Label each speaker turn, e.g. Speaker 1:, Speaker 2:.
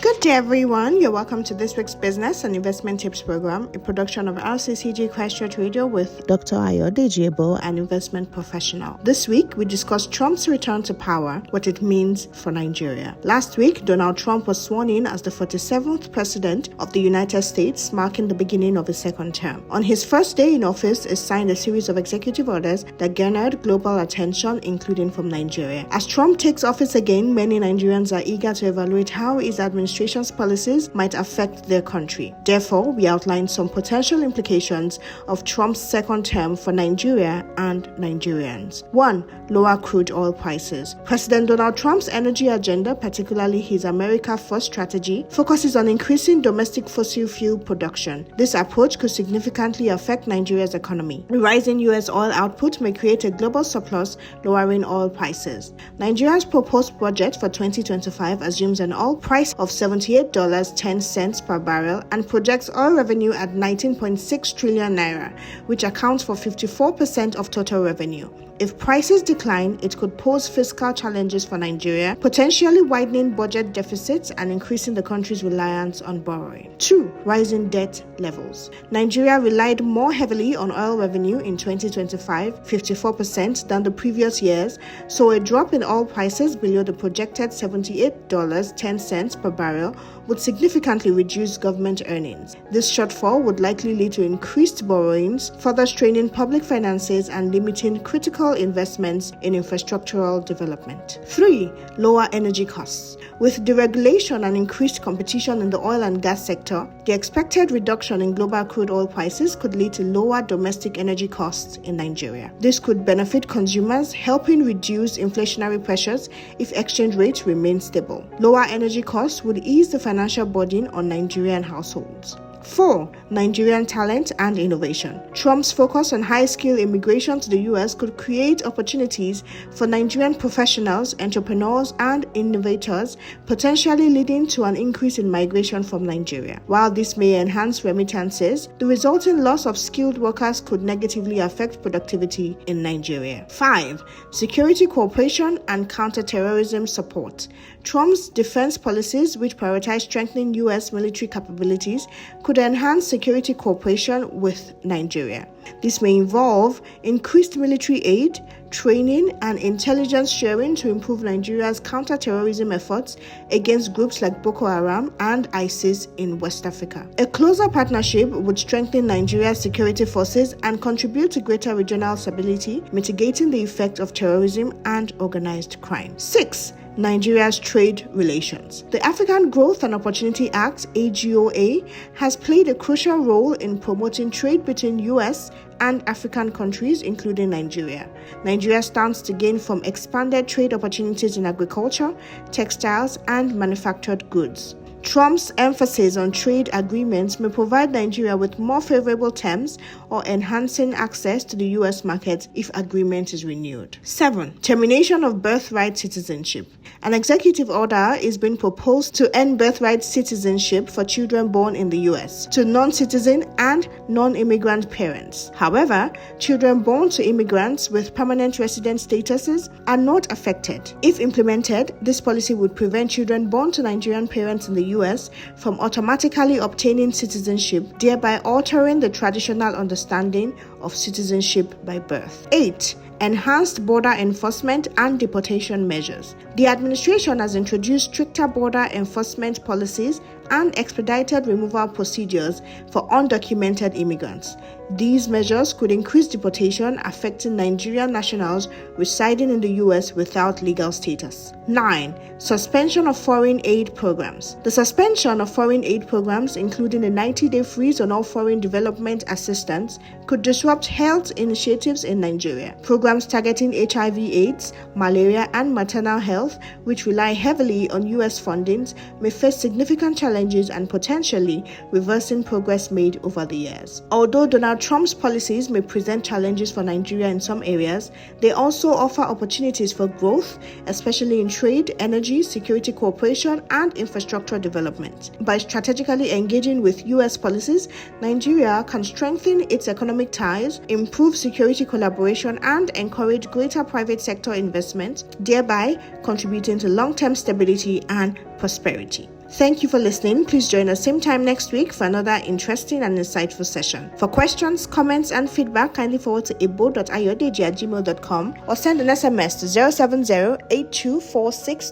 Speaker 1: Good day, everyone. You're welcome to this week's Business and Investment Tips program, a production of RCCG Christ Church Radio with Dr. Ayodeji Ebo, an investment professional. This week, we discussed Trump's return to power, what it means for Nigeria. Last week, Donald Trump was sworn in as the 47th president of the United States, marking the beginning of his second term. On his first day in office, he signed a series of executive orders that garnered global attention, including from Nigeria. As Trump takes office again, many Nigerians are eager to evaluate how his administration's policies might affect their country. Therefore, we outlined some potential implications of Trump's second term for Nigeria and Nigerians. 1. Lower crude oil prices. President Donald Trump's energy agenda, particularly his America First strategy, focuses on increasing domestic fossil fuel production. This approach could significantly affect Nigeria's economy. The rising U.S. oil output may create a global surplus, lowering oil prices. Nigeria's proposed budget for 2025 assumes an oil price of $78.10 per barrel and projects oil revenue at 19.6 trillion naira, which accounts for 54% of total revenue. If prices decline, it could pose fiscal challenges for Nigeria, potentially widening budget deficits and increasing the country's reliance on borrowing. 2. Rising debt levels. Nigeria relied more heavily on oil revenue in 2025, 54% than the previous years, so a drop in oil prices below the projected $78.10 per barrel would significantly reduce government earnings. This shortfall would likely lead to increased borrowings, further straining public finances and limiting critical investments in infrastructural development. 3. Lower energy costs. With deregulation and increased competition in the oil and gas sector, the expected reduction in global crude oil prices could lead to lower domestic energy costs in Nigeria. This could benefit consumers, helping reduce inflationary pressures if exchange rates remain stable. Lower energy costs would ease the financial burden on Nigerian households. 4. Nigerian talent and innovation. Trump's focus on high-skilled immigration to the U.S. could create opportunities for Nigerian professionals, entrepreneurs, and innovators, potentially leading to an increase in migration from Nigeria. While this may enhance remittances, the resulting loss of skilled workers could negatively affect productivity in Nigeria. 5. Security cooperation and counterterrorism support. Trump's defense policies, which prioritize strengthening U.S. military capabilities, could enhance security cooperation with Nigeria. This may involve increased military aid, training, and intelligence sharing to improve Nigeria's counter-terrorism efforts against groups like Boko Haram and ISIS in West Africa. A closer partnership would strengthen Nigeria's security forces and contribute to greater regional stability, mitigating the effect of terrorism and organized crime. 6. Nigeria's trade relations. The African Growth and Opportunity Act, AGOA, has played a crucial role in promoting trade between U.S. and African countries, including Nigeria. Nigeria stands to gain from expanded trade opportunities in agriculture, textiles, and manufactured goods. Trump's emphasis on trade agreements may provide Nigeria with more favorable terms or enhancing access to the U.S. market if agreement is renewed. 7. Termination of birthright citizenship. An executive order is being proposed to end birthright citizenship for children born in the U.S. to non-citizen and non-immigrant parents. However, children born to immigrants with permanent resident statuses are not affected. If implemented, this policy would prevent children born to Nigerian parents in the U.S. from automatically obtaining citizenship, thereby altering the traditional understanding of citizenship by birth. 8. Enhanced border enforcement and deportation measures. The administration has introduced stricter border enforcement policies and expedited removal procedures for undocumented immigrants. These measures could increase deportation, affecting Nigerian nationals residing in the U.S. without legal status. 9. Suspension of foreign aid programs. The suspension of foreign aid programs, including a 90-day freeze on all foreign development assistance, could disrupt health initiatives in Nigeria. Programs targeting HIV/AIDS, malaria, and maternal health, which rely heavily on U.S. fundings, may face significant challenges and potentially reversing progress made over the years. Although Donald Trump's policies may present challenges for Nigeria in some areas, they also offer opportunities for growth, especially in trade, energy, security cooperation, and infrastructure development. By strategically engaging with U.S. policies, Nigeria can strengthen its economic ties, improve security collaboration, and encourage greater private sector investment, thereby contributing to long-term stability and prosperity. Thank you for listening. Please join us same time next week for another interesting and insightful session. For questions, comments, and feedback, kindly forward to ebo.ayodeji@gmail.com or send an SMS to 070-8246